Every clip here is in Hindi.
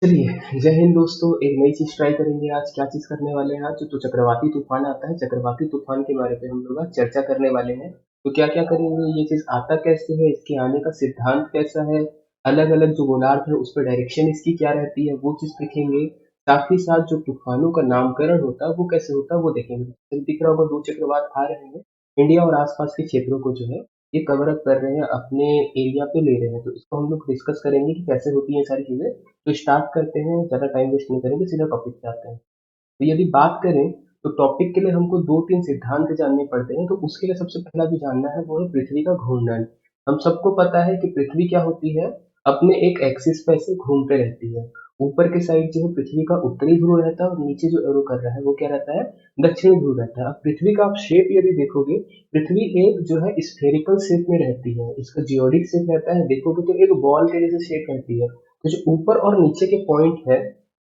चलिए, जय हिंद दोस्तों। एक नई चीज ट्राई करेंगे आज। क्या चीज करने वाले हैं आज? तो चक्रवाती तूफान आता है, चक्रवाती तूफान के बारे में हम लोग आज चर्चा करने वाले हैं। तो क्या क्या करेंगे, ये चीज आता कैसे है, इसके आने का सिद्धांत कैसा है, अलग अलग जो गोलार्ध है उस पर डायरेक्शन इसकी क्या रहती है, वो चीज देखेंगे। साथ ही साथ जो तूफानों का नामकरण होता है वो कैसे होता है वो देखेंगे। तो दिख रहा होगा, दो चक्रवात आ रहे हैं। इंडिया और आसपास के क्षेत्रों को जो है ये कवर अप कर रहे हैं, अपने एरिया पे ले रहे हैं। तो इसको हम लोग डिस्कस करेंगे कि कैसे होती है ये सारी चीजें। तो स्टार्ट करते हैं, ज़्यादा टाइम वेस्ट नहीं करेंगे, सीधा टॉपिक पे आते हैं। तो यदि बात करें तो टॉपिक के लिए हमको दो तीन सिद्धांत जानने पड़ते हैं। तो उसके लिए सबसे पहला जो जानना है वो है पृथ्वी का घूर्णन। हम सबको पता है कि पृथ्वी क्या होती है, अपने एक एक्सिस पे ऐसे घूमते रहती है। ऊपर के साइड जो है पृथ्वी का उत्तरी ध्रुव रहता है, और नीचे जो एरो कर रहा है वो क्या रहता है, दक्षिणी ध्रुव रहता है। अब पृथ्वी का आप शेप यदि देखोगे, पृथ्वी एक जो है स्फेरिकल शेप में रहती है, इसका जियोडिक शेप रहता है। देखोगे तो एक बॉल के जैसे शेप रहती है। तो जो ऊपर और नीचे के पॉइंट है,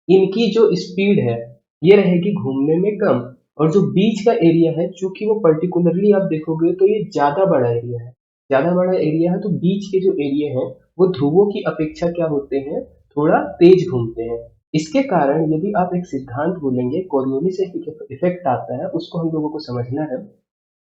इनकी जो स्पीड है ये रहेगी घूमने में कम। और जो बीच का एरिया है, चूंकि वो पर्टिकुलरली आप देखोगे तो ये ज्यादा बड़ा एरिया है, ज्यादा बड़ा एरिया है। तो बीच के जो एरिया है वो ध्रुवों की अपेक्षा क्या होते हैं, थोड़ा तेज घूमते हैं। इसके कारण यदि आप एक सिद्धांत बोलेंगे, कोरियोलिस इफेक्ट आता है, उसको हम लोगों को समझना है।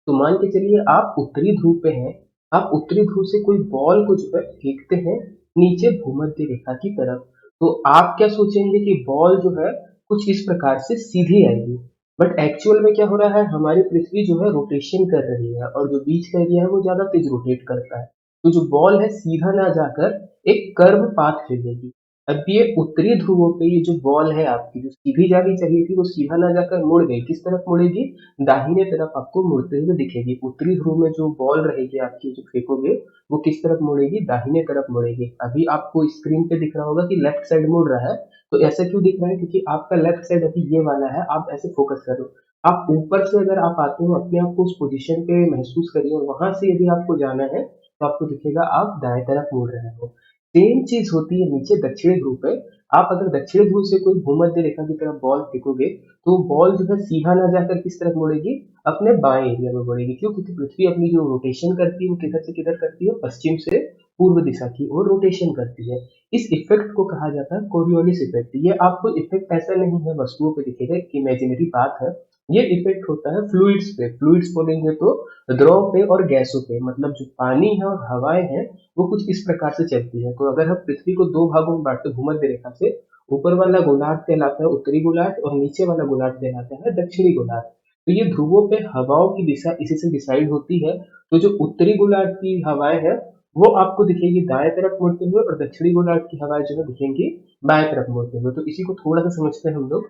तो मान के चलिए आप उत्तरी ध्रुव पे हैं, आप उत्तरी ध्रुव से कोई बॉल को जो है फेंकते हैं नीचे भूमध्य रेखा की तरफ। तो आप क्या सोचेंगे कि बॉल जो है कुछ इस प्रकार से सीधी आएगी। बट एक्चुअल में क्या हो रहा है, हमारी पृथ्वी जो है रोटेशन कर रही है, और जो बीच का एरिया है वो ज्यादा तेज रोटेट करता है। तो जो बॉल है सीधा ना जाकर एक कर्व पाथ फेंकेगी। अब ये उत्तरी ध्रुवों पे ये जो बॉल है आपकी, जो सीधी जानी चाहिए थी वो सीधा ना जाकर मुड़ गई। किस तरफ मुड़ेगी, दाहिने तरफ आपको मुड़ते हुए दिखेगी। उत्तरी ध्रुव में जो बॉल रहेगी आपकी, जो फेंकोगे, वो किस तरफ मुड़ेगी, दाहिने तरफ मुड़ेगी। अभी आपको स्क्रीन पे दिख रहा होगा कि लेफ्ट साइड मुड़ रहा है। तो ऐसा क्यों दिख रहा है, क्योंकि आपका लेफ्ट साइड अभी ये वाला है। आप ऐसे फोकस करो, आप ऊपर से अगर आप आते हो, अपने आप को उस पोजीशन पे महसूस करिए, और वहां से यदि आपको जाना है तो आपको दिखेगा आप दाएं तरफ मुड़ रहे हो। सेम चीज होती है नीचे दक्षिणी ध्रुव पे। आप अगर दक्षिणी ध्रुव से कोई भूमध्य रेखा की तरफ बॉल फेंकोगे, तो बॉल जो है सीधा ना जाकर किस तरफ मुड़ेगी, अपने बाएं एरिया में मुड़ेगी। क्यों? क्योंकि पृथ्वी अपनी जो रोटेशन करती है वो किधर से किधर करती है, पश्चिम से पूर्व दिशा की ओर रोटेशन करती है। इस इफेक्ट को कहा जाता है कोरियोलिस इफेक्ट। ये आपको इफेक्ट ऐसा नहीं है वस्तुओं पे दिखेगा, एक इमेजिनरी बात है। ये इफेक्ट होता है फ्लूइड्स पे। फ्लूइड्स बोलेंगे तो द्रव पे और गैसों पे, मतलब जो पानी है और हवाएं हैं वो कुछ इस प्रकार से चलती है। तो अगर हम पृथ्वी को दो भागों में बांटते भूमध्य रेखा से, ऊपर वाला गोलार्ध कहलाता है उत्तरी गोलार्ध, और नीचे वाला गोलार्ध कहलाता है दक्षिणी गोलार्ध। तो ये ध्रुवों पे हवाओं की दिशा इसी से डिसाइड होती है। तो जो उत्तरी गोलार्ध की हवाएं हैं वो आपको दिखेगी दाएं तरफ मुड़ते हुए, और दक्षिणी गोलार्ध की हवाएं जो है दिखेंगी बाएं तरफ मुड़ते हुए। तो इसी को थोड़ा सा समझते हैं हम लोग।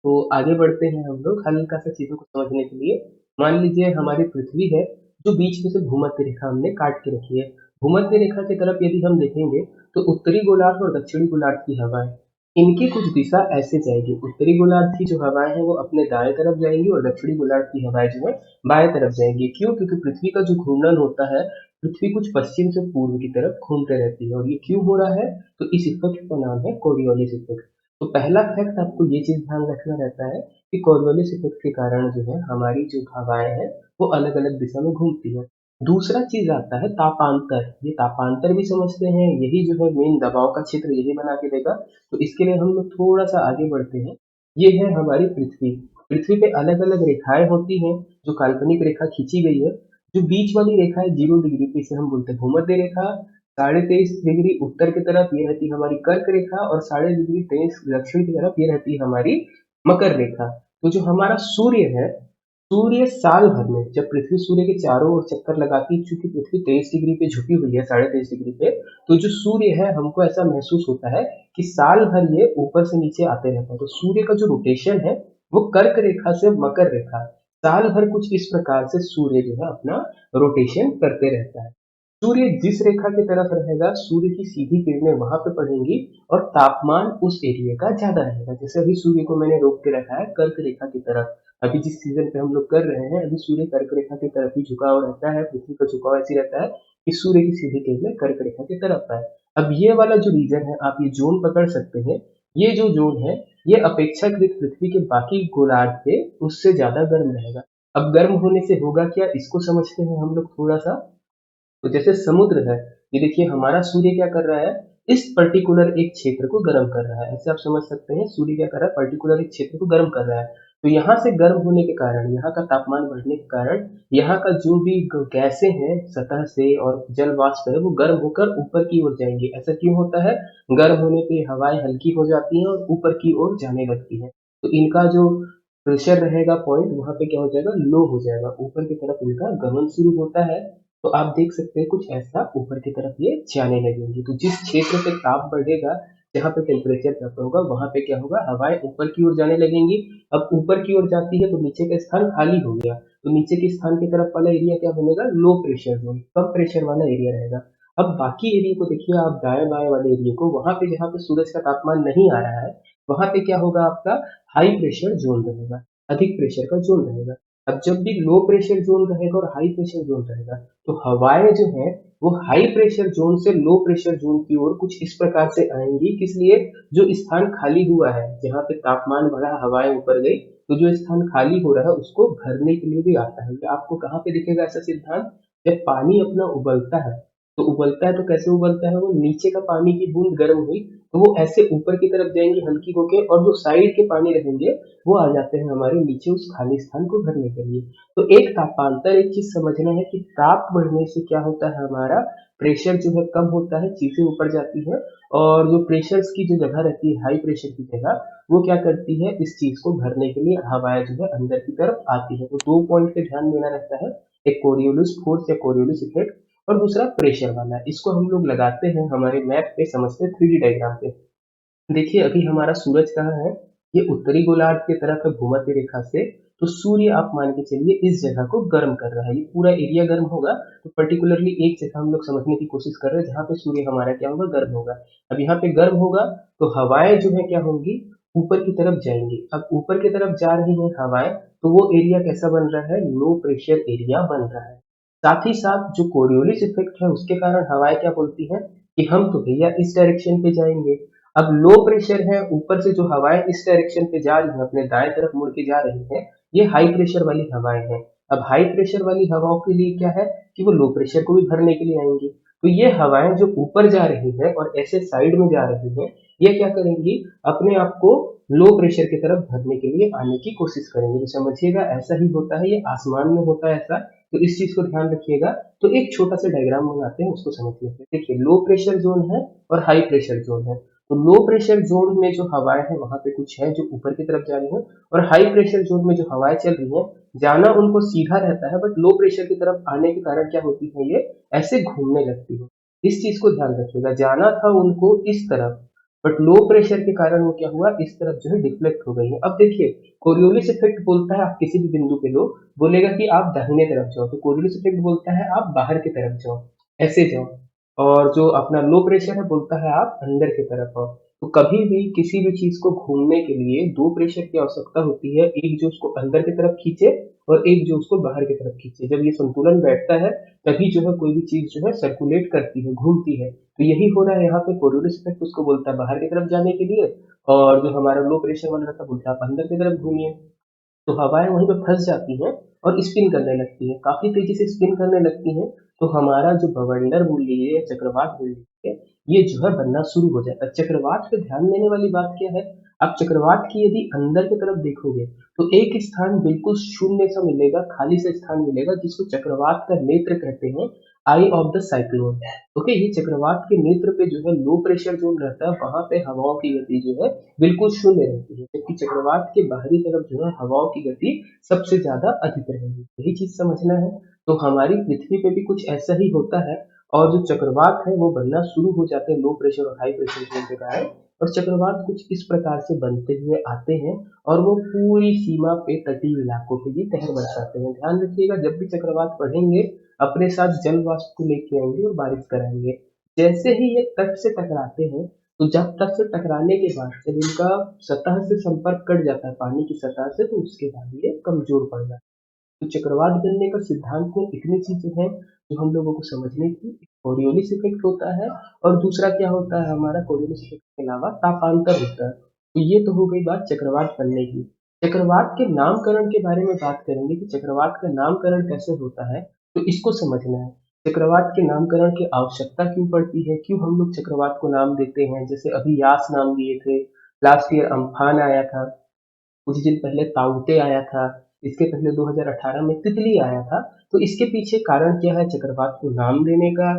तो आगे बढ़ते हैं हम लोग हल्का सा चीजों को समझने के लिए। मान लीजिए हमारी पृथ्वी है, जो बीच में से भूमध्य रेखा हमने काट के रखी है। भूमध्य रेखा की तरफ यदि हम देखेंगे तो उत्तरी गोलार्ध और दक्षिणी गोलार्ध की हवाएं, इनकी कुछ दिशा ऐसे जाएगी। उत्तरी गोलार्ध की जो हवाएं हैं वो अपने दाएं तरफ जाएंगी, और दक्षिणी गोलार्ध की हवाएं जो है बाएं तरफ जाएंगी। क्यों? क्योंकि पृथ्वी का जो घूर्णन होता है, पृथ्वी कुछ पश्चिम से पूर्व की तरफ घूमते रहती है। और ये क्यों हो रहा है, तो इस इफेक्ट का नाम है कोरियोलिस इफेक्ट। तो पहला फैक्ट आपको ये चीज ध्यान रखना रहता है कि कोरियोलिस इफेक्ट के कारण जो है हमारी जो हवाएं हैं वो अलग अलग दिशा में घूमती है। दूसरा चीज आता है तापांतर। ये तापांतर भी समझते हैं, यही जो है मेन दबाव का क्षेत्र यही बना के देगा। तो इसके लिए हम लोग थोड़ा सा आगे बढ़ते हैं। ये है हमारी पृथ्वी। पृथ्वी पे अलग अलग रेखाएं होती हैं, जो काल्पनिक रेखा खींची गई है। जो बीच वाली रेखा है 0 डिग्री पे, इसे हम बोलते हैं भूमध्य रेखा। 23.5 डिग्री उत्तर की तरफ ये रहती है हमारी कर्क रेखा, और 23.5 डिग्री दक्षिण की तरफ ये रहती है हमारी मकर रेखा। तो जो हमारा सूर्य है, सूर्य साल भर में जब पृथ्वी सूर्य के चारों ओर चक्कर लगाती है, चूंकि पृथ्वी 23 डिग्री पे झुकी हुई है, 23.5 डिग्री पे, तो जो सूर्य है हमको ऐसा महसूस होता है कि साल भर ये ऊपर से नीचे आते रहता है। तो सूर्य का जो रोटेशन है वो कर्क रेखा से मकर रेखा, साल भर कुछ इस प्रकार से सूर्य जो है अपना रोटेशन करते रहता है। सूर्य जिस रेखा की तरफ रहेगा, सूर्य की सीधी किरणें वहां पे पड़ेंगी, और तापमान उस एरिया का ज्यादा रहेगा। जैसे अभी सूर्य को मैंने रोक के रखा है कर्क रेखा की तरफ। अभी जिस सीजन पे हम लोग कर रहे हैं, अभी सूर्य कर्क रेखा की तरफ ही झुका हुआ रहता है। पृथ्वी का झुकाव ऐसी रहता है कि सूर्य की सीधी किरणें कर्क रेखा की तरफ है। अब ये वाला जो रीजन है, आप ये जोन पकड़ सकते हैं। ये जो जोन है, ये अपेक्षाकृत पृथ्वी के बाकी गोलार्ध पे उससे ज्यादा गर्म रहेगा। अब गर्म होने से होगा क्या, इसको समझते हैं हम लोग थोड़ा सा। तो जैसे समुद्र है, ये देखिए हमारा सूर्य क्या कर रहा है, इस पर्टिकुलर एक क्षेत्र को गर्म कर रहा है। ऐसे आप समझ सकते हैं सूर्य क्या कर रहा है, पर्टिकुलर एक क्षेत्र को गर्म कर रहा है। तो यहाँ से गर्म होने के कारण, यहाँ का तापमान बढ़ने के कारण, यहाँ का जो भी गैसें हैं सतह से और जल वाष्प है वो गर्म होकर ऊपर की ओर जाएंगे। ऐसा क्यों होता है? गर्म होने पे हवाएं हल्की हो जाती हैं और ऊपर की ओर जाने लगती हैं। तो इनका जो प्रेशर रहेगा पॉइंट, वहां पे क्या हो जाएगा, लो हो जाएगा, ऊपर की तरफ इनका गमन शुरू होता है। तो आप देख सकते हैं कुछ ऐसा ऊपर की तरफ ये जाने लगेंगे। तो जिस क्षेत्र पे ताप बढ़ेगा, जहाँ पे टेम्परेचर ज्यादा होगा, वहां पे क्या होगा, हवाएं ऊपर की ओर जाने लगेंगी। अब ऊपर की ओर जाती है तो नीचे का स्थान खाली हो गया, तो नीचे के स्थान की तरफ वाला एरिया क्या बनेगा, लो प्रेशर जोन, कम प्रेशर वाला एरिया रहेगा। अब बाकी एरिया को देखिए आप, दाएं बाएं वाले एरिया को, वहां पे जहाँ पे सूरज का तापमान नहीं आ रहा है, वहां पे क्या होगा, आपका हाई प्रेशर जोन रहेगा, अधिक प्रेशर का जोन रहेगा। अब जब भी लो प्रेशर जोन रहेगा और हाई प्रेशर जोन रहेगा, तो हवाएं जो है वो हाई प्रेशर जोन से लो प्रेशर जोन की ओर कुछ इस प्रकार से आएंगी। किस लिए? जो स्थान खाली हुआ है, जहाँ पे तापमान बढ़ा, हवाएं ऊपर गई, तो जो स्थान खाली हो रहा है उसको भरने के लिए भी आता है। ये आपको कहाँ पे दिखेगा ऐसा सिद्धांत? जब पानी अपना उबलता है, तो उबलता है तो कैसे उबलता है, वो नीचे का पानी की बूंद गर्म हुई तो वो ऐसे ऊपर की तरफ जाएंगी हल्की होके, और जो साइड के पानी रहेंगे वो आ जाते हैं हमारे नीचे उस खाली स्थान को भरने के लिए। तो एक तापांतर, एक चीज समझना है कि ताप बढ़ने से क्या होता है, हमारा प्रेशर जो है कम होता है, चीजें ऊपर जाती है, और जो प्रेशर्स की जो जगह रहती है, हाई प्रेशर की जगह, वो क्या करती है, इस चीज को भरने के लिए हवाएं जो है अंदर की तरफ आती है। तो दो पॉइंट पे ध्यान देना रहता है, एक कोरियोलिस फोर्स या कोरियोलिस इफेक्ट, और दूसरा प्रेशर वाला। इसको हम लोग लगाते हैं हमारे मैप पे, समझते हैं 3D डायग्राम पे। देखिए अभी हमारा सूरज कहाँ है, ये उत्तरी गोलार्ध की तरफ है भूमध्य रेखा से। तो सूर्य आप मान के चलिए इस जगह को गर्म कर रहा है, ये पूरा एरिया गर्म होगा। तो पर्टिकुलरली एक जगह हम लोग समझने की कोशिश कर रहे हैं जहाँ पे सूर्य हमारा क्या होगा, गर्म होगा। अब यहाँ पे गर्म होगा तो हवाएं जो है क्या होंगी, ऊपर की तरफ जाएंगी। अब ऊपर की तरफ जा रही हैं हवाएं, तो वो एरिया कैसा बन रहा है, लो प्रेशर एरिया बन रहा है। साथ ही साथ जो कोरियोलिस इफेक्ट है उसके कारण हवाएं क्या बोलती हैं कि हम तो भैया इस डायरेक्शन पे जाएंगे। अब लो प्रेशर है, ऊपर से जो हवाएं इस डायरेक्शन पे जा रही हैं, अपने दाएं तरफ मुड़ के जा रही हैं, ये हाई प्रेशर वाली हवाएं हैं। अब हाई प्रेशर वाली हवाओं के लिए क्या है कि वो लो प्रेशर को भी भरने के लिए आएंगी। तो ये हवाएं जो ऊपर जा रही हैं और ऐसे साइड में जा रही हैं, ये क्या करेंगी, अपने आप को लो प्रेशर की तरफ भरने के लिए आने की कोशिश करेंगे। तो समझिएगा ऐसा ही होता है, ये आसमान में होता है ऐसा। तो इस चीज को ध्यान रखिएगा। तो एक छोटा सा डायग्राम बनाते हैं, उसको समझ लेते हैं। देखिए लो प्रेशर जोन है और हाई प्रेशर जोन है। तो लो प्रेशर जोन में जो हवाएं हैं वहां पे कुछ है जो ऊपर की तरफ जा रही है, और हाई प्रेशर जोन में जो हवाएं चल रही हैं, जाना उनको सीधा रहता है, बट लो प्रेशर की तरफ आने के कारण क्या होती है, ये ऐसे घूमने लगती है। इस चीज को ध्यान रखिएगा, जाना था उनको इस तरफ, बट लो प्रेशर के कारण वो क्या हुआ, इस तरफ जो है डिफ्लेक्ट हो गई है। अब देखिए कोरियोलिस इफेक्ट बोलता है आप किसी भी बिंदु पे लो, बोलेगा कि आप दाहिने तरफ जाओ, तो कोरियोलिस इफेक्ट बोलता है आप बाहर की तरफ जाओ, ऐसे जाओ। और जो अपना लो प्रेशर है बोलता है आप अंदर की तरफ आओ। तो कभी भी किसी भी चीज को घूमने के लिए दो प्रेशर की आवश्यकता होती है, एक जो उसको अंदर की तरफ खींचे और एक जो उसको बाहर की तरफ खींचे। जब ये संतुलन बैठता है तभी जो है कोई भी चीज जो है सर्कुलेट करती है, घूमती है। तो यही हो रहा है यहाँ पे, कोरियोलिस इफेक्ट उसको बोलता है बाहर की तरफ जाने के लिए, और जो हमारा लो प्रेशर वाला रहता है बोलता है आप अंदर की तरफ घूमिए। तो हवाएं वहीं पे फंस जाती हैं और स्पिन करने लगती हैं, काफी तेजी से स्पिन करने लगती हैं। तो हमारा जो बवंडर बोल लीजिए या चक्रवात बोल लीजिए, ये जो है बनना शुरू हो जाता है। चक्रवात पे ध्यान देने वाली बात क्या है, आप चक्रवात की यदि अंदर की तरफ देखोगे तो एक स्थान बिल्कुल शून्य सा मिलेगा, खाली सा स्थान मिलेगा, जिसको चक्रवात का नेत्र कहते हैं, आई ऑफ द साइक्लोन। ओके, ये चक्रवात के नेत्र पे जो है लो प्रेशर जोन रहता है, वहां पे हवाओं की गति जो है बिल्कुल शून्य रहती है, जबकि चक्रवात के बाहरी तरफ जो है हवाओं की गति सबसे ज्यादा अधिक रहेगी। यही चीज समझना है। तो हमारी पृथ्वी पे भी कुछ ऐसा ही होता है, और जो चक्रवात है वो बनना शुरू हो जाते हैं लो प्रेशर और हाई प्रेशर जोन के कारण। और चक्रवात कुछ इस प्रकार से बनते हुए आते हैं, और वो पूरी सीमा पे तटीय इलाकों पे भी कहर बरसाते हैं। ध्यान रखिएगा, जब भी चक्रवात पढ़ेंगे अपने साथ जल वाष्प को लेके आएंगे और बारिश कराएंगे। जैसे ही ये तट से टकराते हैं, तो जब तट से टकराने के बाद जब इनका सतह से संपर्क कट जाता है पानी की सतह से, तो उसके बाद ये कमजोर पड़ जाता है। तो चक्रवात बनने का सिद्धांत में इतनी चीजें हैं जो हम लोगों को समझनी थी। कोरियोलिस इफेक्ट होता है, और दूसरा क्या होता है, हमारा कोरियोलिस इफेक्ट के अलावा तापांतर होता है। तो ये तो हो गई बात चक्रवात बनने की। चक्रवात के नामकरण के बारे में बात करेंगे कि चक्रवात का नामकरण कैसे होता है, तो इसको समझना है। चक्रवात के नामकरण की आवश्यकता क्यों पड़ती है? क्यों हम लोग चक्रवात को नाम देते हैं? जैसे अभी यास नाम दिए थे, लास्ट ईयर अम्फान आया था, कुछ दिन पहले ताउते आया था, इसके पहले 2018 में तितली आया था। तो इसके पीछे कारण क्या है चक्रवात को नाम देने का?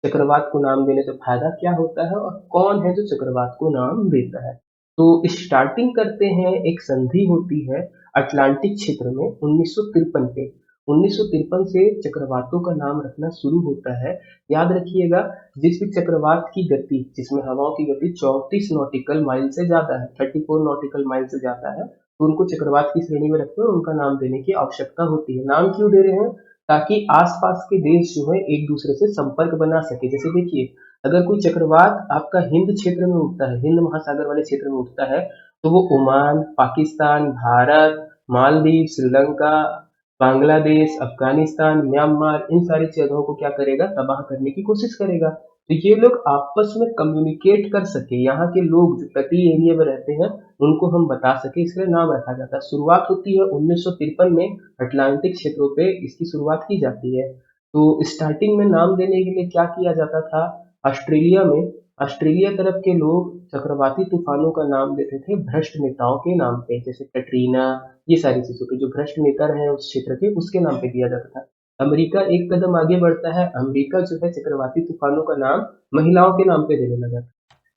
चक्रवात को नाम देने से फायदा क्या होता है और कौन है जो चक्रवात को नाम देता है? तो स्टार्टिंग करते हैं, एक संधि होती है अटलांटिक क्षेत्र में 1953 पे। 1953 से चक्रवातों का नाम रखना शुरू होता है। याद रखिएगा, जिस भी चक्रवात की गति, जिसमें हवाओं की गति 34 नॉटिकल माइल से ज्यादा है, 34 नॉटिकल माइल से ज्यादा है, तो उनको चक्रवात की श्रेणी में रखते हैं और उनका नाम देने की आवश्यकता होती है। नाम क्यों दे रहे हैं? ताकि आसपास के देश जो है एक दूसरे से संपर्क बना सके। जैसे देखिए, अगर कोई चक्रवात आपका हिंद क्षेत्र में उठता है, हिंद महासागर वाले क्षेत्र में उठता है, तो वो ओमान, पाकिस्तान, भारत, मालदीव, श्रीलंका, बांग्लादेश, अफगानिस्तान, म्यांमार, इन सारी जगहों को क्या करेगा? तबाह करने की कोशिश करेगा। तो ये लोग आपस में कम्युनिकेट कर सके, यहाँ के लोग जो तटीय एरिया में रहते हैं उनको हम बता सके, इसलिए नाम रखा जाता है। शुरुआत होती है 1953 में, अटलांटिक क्षेत्रों पे इसकी शुरुआत की जाती है। तो स्टार्टिंग में नाम देने के लिए क्या किया जाता था? ऑस्ट्रेलिया में, ऑस्ट्रेलिया तरफ के लोग चक्रवाती तूफानों का नाम देते थे भ्रष्ट नेताओं के नाम पे, जैसे कैटरीना, ये सारी चीजों पे, जो भ्रष्ट नेता रहे उस क्षेत्र के, उसके नाम पे दिया जाता था। अमेरिका एक कदम आगे बढ़ता है, अमेरिका जो है चक्रवाती तूफानों का नाम महिलाओं के नाम पे देने लगा।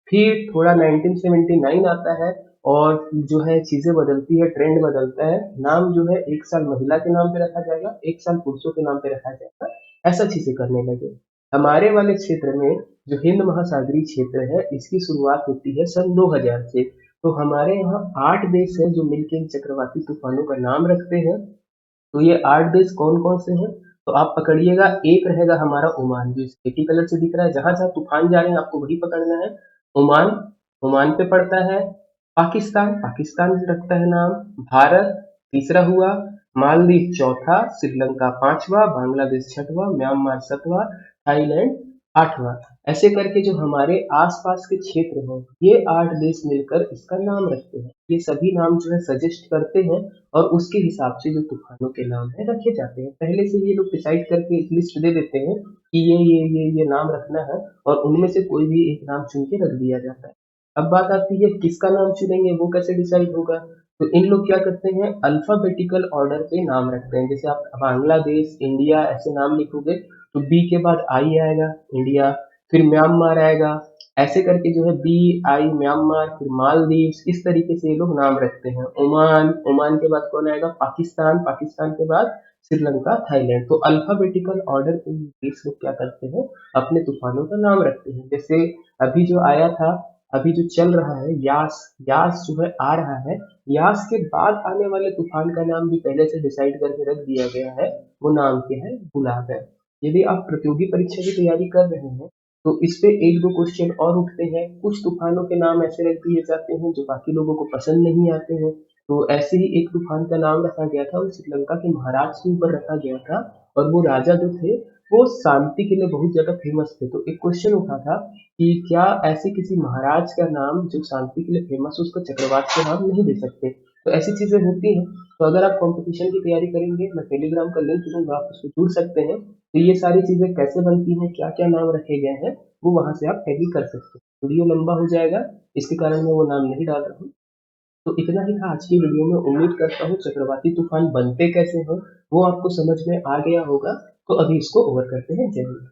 फिर थोड़ा 1979 आता है और जो है चीजें बदलती है, ट्रेंड बदलता है। नाम जो है एक साल महिला के नाम पे रखा जाएगा, एक साल पुरुषों के नाम पे रखा जाएगा, ऐसा चीजें करने लगे। हमारे वाले क्षेत्र में जो हिंद महासागरीय क्षेत्र है, इसकी शुरुआत होती है सन 2000 से। तो हमारे यहाँ 8 देश हैं जो मिलकर इन चक्रवाती तूफानों का नाम रखते हैं। तो ये 8 देश कौन कौन से हैं? तो आप पकड़िएगा, एक रहेगा हमारा ओमान, जो स्लेटी कलर से दिख रहा है, जहां जहां तूफान जा रहे हैं आपको वही पकड़ना है। ओमान, ओमान पे पड़ता है। पाकिस्तान, पाकिस्तान रखता है नाम। भारत तीसरा हुआ, मालदीव चौथा, श्रीलंका पांचवा, बांग्लादेश छठवां, म्यांमार सातवां, थाईलैंड आठवां। ऐसे करके जो हमारे आसपास के क्षेत्र हैं, ये 8 देश मिलकर इसका नाम रखते हैं। ये सभी नाम जो है सजेस्ट करते हैं और उसके हिसाब से जो तूफानों के नाम है रखे जाते हैं। पहले से ये लोग डिसाइड करके एक लिस्ट दे देते हैं कि ये नाम रखना है, और उनमें से कोई भी एक नाम चुन के रख दिया जाता है। अब बात आती है किसका नाम चुनेंगे, वो कैसे डिसाइड होगा? तो इन लोग क्या करते हैं, अल्फाबेटिकल ऑर्डर पे नाम रखते हैं। जैसे आप बांग्लादेश, इंडिया ऐसे नाम लिखोगे तो बी के बाद आई आएगा, इंडिया, फिर म्यांमार आएगा, ऐसे करके जो है बी आई म्यांमार, फिर मालदीव, इस तरीके से ये लोग नाम रखते हैं। ओमान, ओमान के बाद कौन आएगा? पाकिस्तान, पाकिस्तान के बाद श्रीलंका, थाईलैंड। तो अल्फाबेटिकल ऑर्डर पे ये देश लोग क्या करते हैं, अपने तूफानों का नाम रखते हैं। जैसे अभी जो आया था, अभी जो चल रहा है यास, यास जो है आ रहा है, यास के बाद आने वाले तूफान का नाम भी पहले से डिसाइड करके रख दिया गया है। वो नाम क्या है? गुलाब है। यदि आप प्रतियोगी परीक्षा की तैयारी कर रहे हैं तो इस पे एक दो क्वेश्चन और उठते हैं। कुछ तूफानों के नाम ऐसे रख दिए जाते हैं जो बाकी लोगों को पसंद नहीं आते हैं। तो ऐसे ही एक तूफान का नाम रखा गया था, वो श्रीलंका के महाराज के ऊपर रखा गया था, और वो राजा जो थे वो शांति के लिए बहुत ज्यादा फेमस थे। तो एक क्वेश्चन उठा था कि क्या ऐसे किसी महाराज का नाम जो शांति के लिए फेमस है उसको चक्रवात के नाम नहीं दे सकते? तो ऐसी चीजें होती हैं। तो अगर आप कंपटीशन की तैयारी करेंगे, मैं टेलीग्राम का लिंक दूंगा, आप उसको जुड़ सकते हैं। तो ये सारी चीजें कैसे बनती हैं, क्या क्या नाम रखे गए हैं, वो वहां से आप टैली कर सकते हैं। वीडियो लंबा हो जाएगा, इसके कारण मैं वो नाम नहीं डाल रहा हूँ। तो इतना ही था आज की वीडियो में। उम्मीद करता हूँ चक्रवाती तूफान बनते कैसे हैं वो आपको समझ में आ गया होगा। तो अभी इसको ओवर करते हैं। जय हिंद।